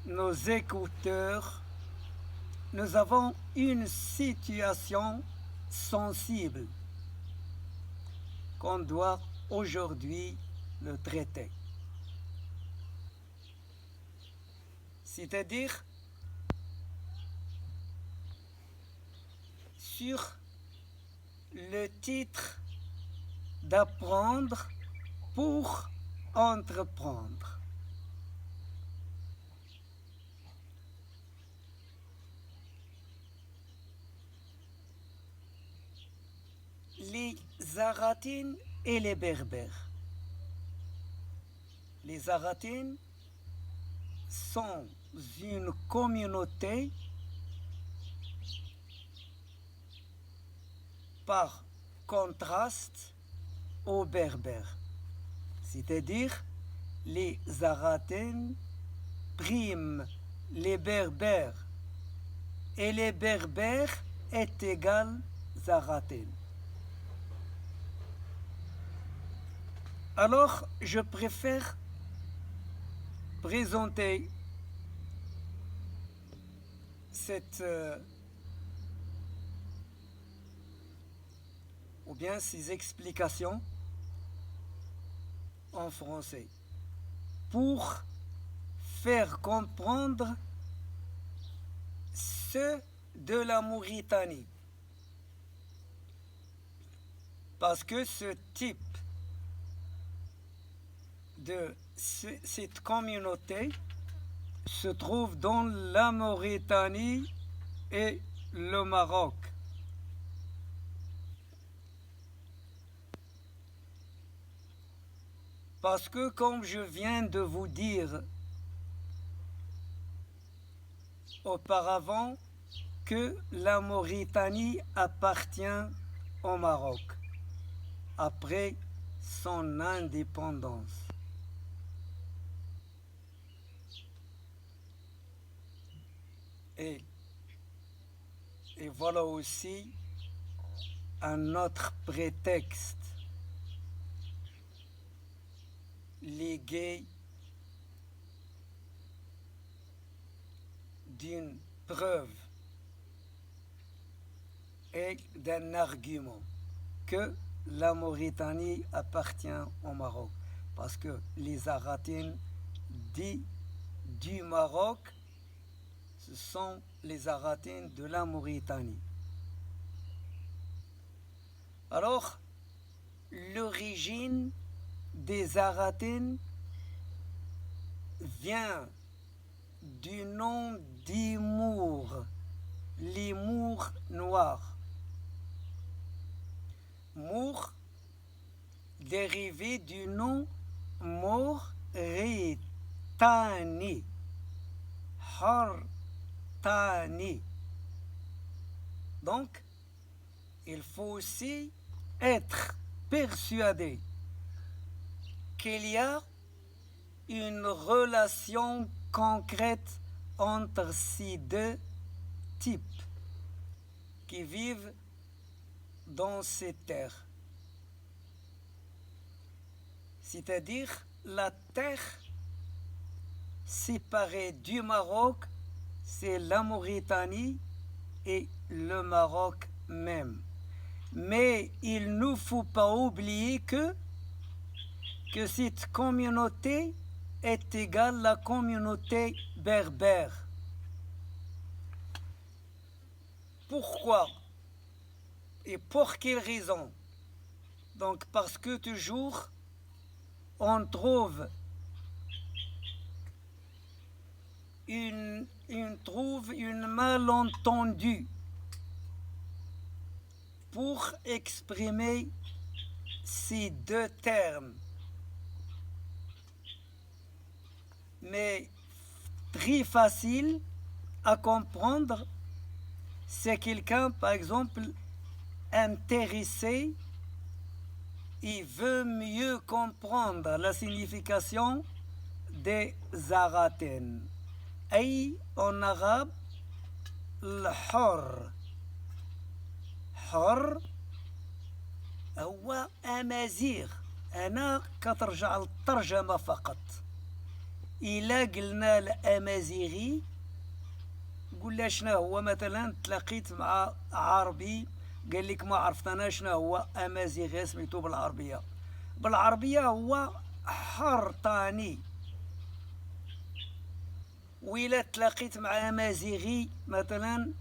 nos écouteurs, nous avons une situation sensible qu'on doit aujourd'hui le traiter. C'est-à-dire sur le titre d'apprendre pour entreprendre. Les Zaratines et les Berbères. Les Zaratines sont une communauté par contraste aux Berbères. C'est-à-dire, les Zaratines priment les Berbères et les Berbères est égal Zaratines. Alors, je préfère présenter cette ou bien ces explications en français pour faire comprendre ceux de la Mauritanie. Parce que ce type de cette communauté se trouve dans la Mauritanie et le Maroc. Parce que, comme je viens de vous dire auparavant, que la Mauritanie appartient au Maroc après son indépendance. Et voilà aussi un autre prétexte légué d'une preuve et d'un argument que la Mauritanie appartient au Maroc. Parce que les Zaratines du Maroc, ce sont les Zaratines de la Mauritanie. Alors, l'origine des Zaratines vient du nom d'Imour, l'Imour noir. Mour, dérivé du nom Mauritanie, Hartani. Donc, il faut aussi être persuadé qu'il y a une relation concrète entre ces deux types qui vivent dans ces terres. C'est-à-dire la terre séparée du Maroc, c'est la Mauritanie et le Maroc même. Mais il ne faut pas oublier que cette communauté est égale à la communauté berbère. Pourquoi? Et pour quelle raison? Donc parce que toujours on trouve une malentendu pour exprimer ces deux termes. Mais très facile à comprendre, c'est quelqu'un, par exemple, intéressé, il veut mieux comprendre la signification des Zaratines. أي en arabe الحر حر هو أمازيغ. أنا كترجع للترجمة فقط. إلا قلنا الأمازيغي قلنا شنو هو. مثلا تلاقيت مع عربي قال لك ما عرفت انا شنو هو امازيغي سميتو بالعربيه. بالعربيه هو حرطاني. وإلا تلاقيت مع امازيغي مثلا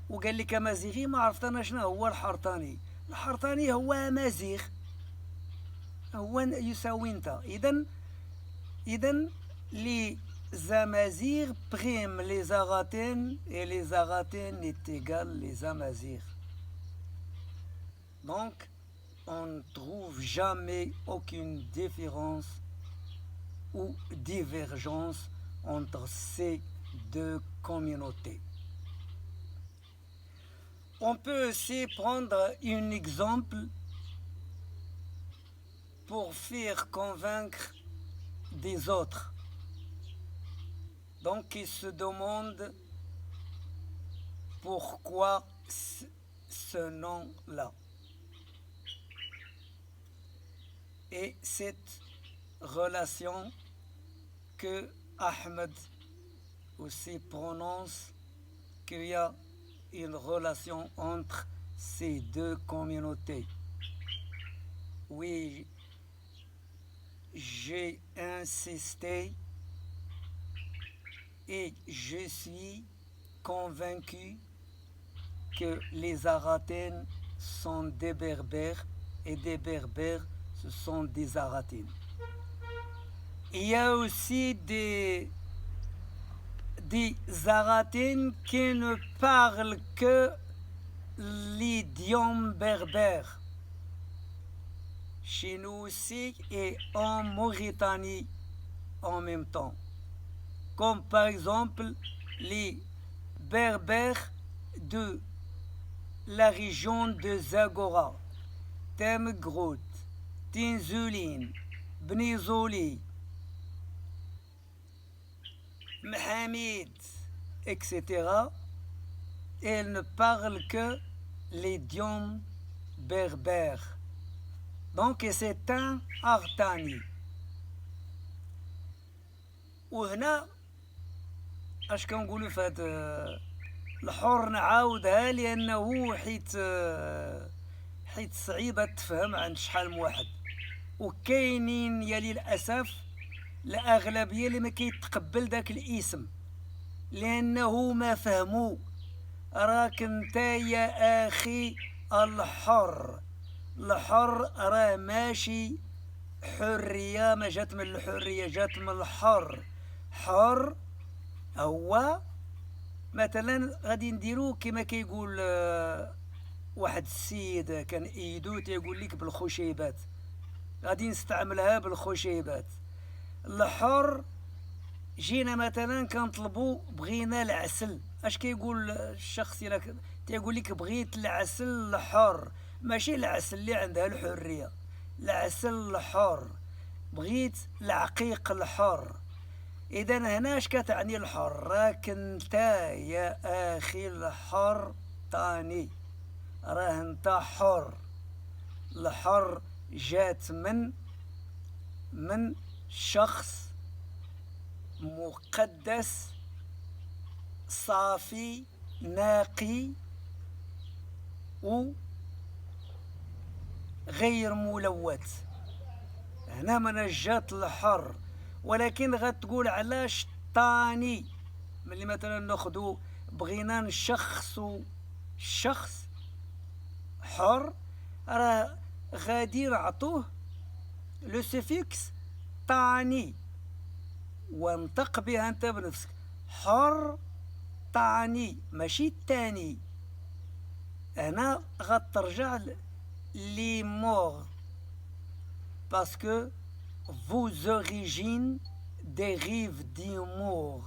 وقال لك امازيغي ما عرفت انا شنو هو الحرطاني. الحرطاني هو امازيغ، هو يساوي انت. اذا لي Amazigh priment les Aratènes et les Aratènes est égal les Amazighs. Donc, on ne trouve jamais aucune différence ou divergence entre ces deux communautés. On peut aussi prendre un exemple pour faire convaincre des autres. Donc, ils se demandent pourquoi ce nom-là. Et cette relation que Ahmed aussi prononce, qu'il y a une relation entre ces deux communautés. Oui, j'ai insisté et je suis convaincu que les Aratènes sont des Berbères et des Berbères ce sont des Aratènes. Il y a aussi des Aratènes qui ne parlent que l'idiome berbère. Chez nous aussi et en Mauritanie en même temps. Comme par exemple les Berbères de la région de Zagora, Temgrout, Tinzulin, Bnizoli, Mohamed, etc. Elles ne parlent que l'idiome berbère. Donc c'est un Artani. وهنا اش كنقولوا في هذا الحر نعاودها لانه حيت صعيبه تفهم عند شحال من واحد. وكاينين يا للاسف الاغلبيه اللي ما كيتقبل داك الاسم لانه ما فهموا. راك انت يا اخي الحر راه ماشي حريه، ما جات من الحريه، جات من الحر. حر هو مثلا غادي نديرو كما كيقول واحد السيد كان ايدو تيقول لك بالخشيبات، غادي نستعملها بالخشيبات. الحر جينا مثلا كنطلبو بغينا العسل، اش كيقول الشخص الا تيقول لك بغيت العسل الحر، ماشي العسل اللي عندها الحريه، العسل الحر، بغيت العقيق الحر. اذا هنا اش كتعني الحر؟ راك انت يا اخي الحر تاني، راه انت حر. الحر جات من شخص مقدس صافي نقي و غير ملوث. هنا من جات الحر. ولكن غتقول علاش طاني؟ ملي مثلا ناخدو بغينا نشخصو الشخص حر، راه غادي نعطوه لو سيفيكس طاني وانطق بها انت بنفسك. حر طاني ماشي التاني. هنا غترجع لي مور باسكو vos origines dérivent du mot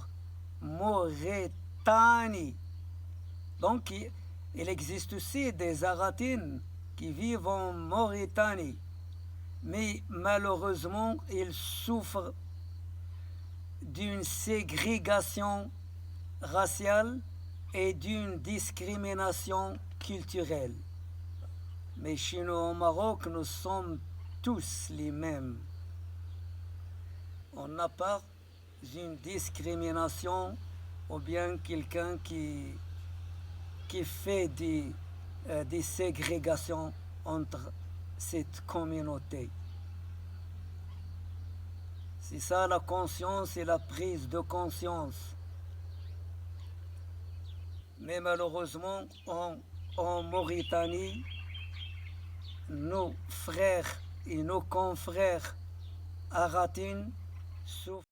Mauritanie. Donc il existe aussi des Aratines qui vivent en Mauritanie, mais malheureusement ils souffrent d'une ségrégation raciale et d'une discrimination culturelle. Mais chez nous au Maroc, nous sommes tous les mêmes. On n'a pas une discrimination ou bien quelqu'un qui fait des ségrégations entre cette communauté. C'est ça la conscience et la prise de conscience. Mais malheureusement, en Mauritanie, nos frères et nos confrères Aratin souffrent.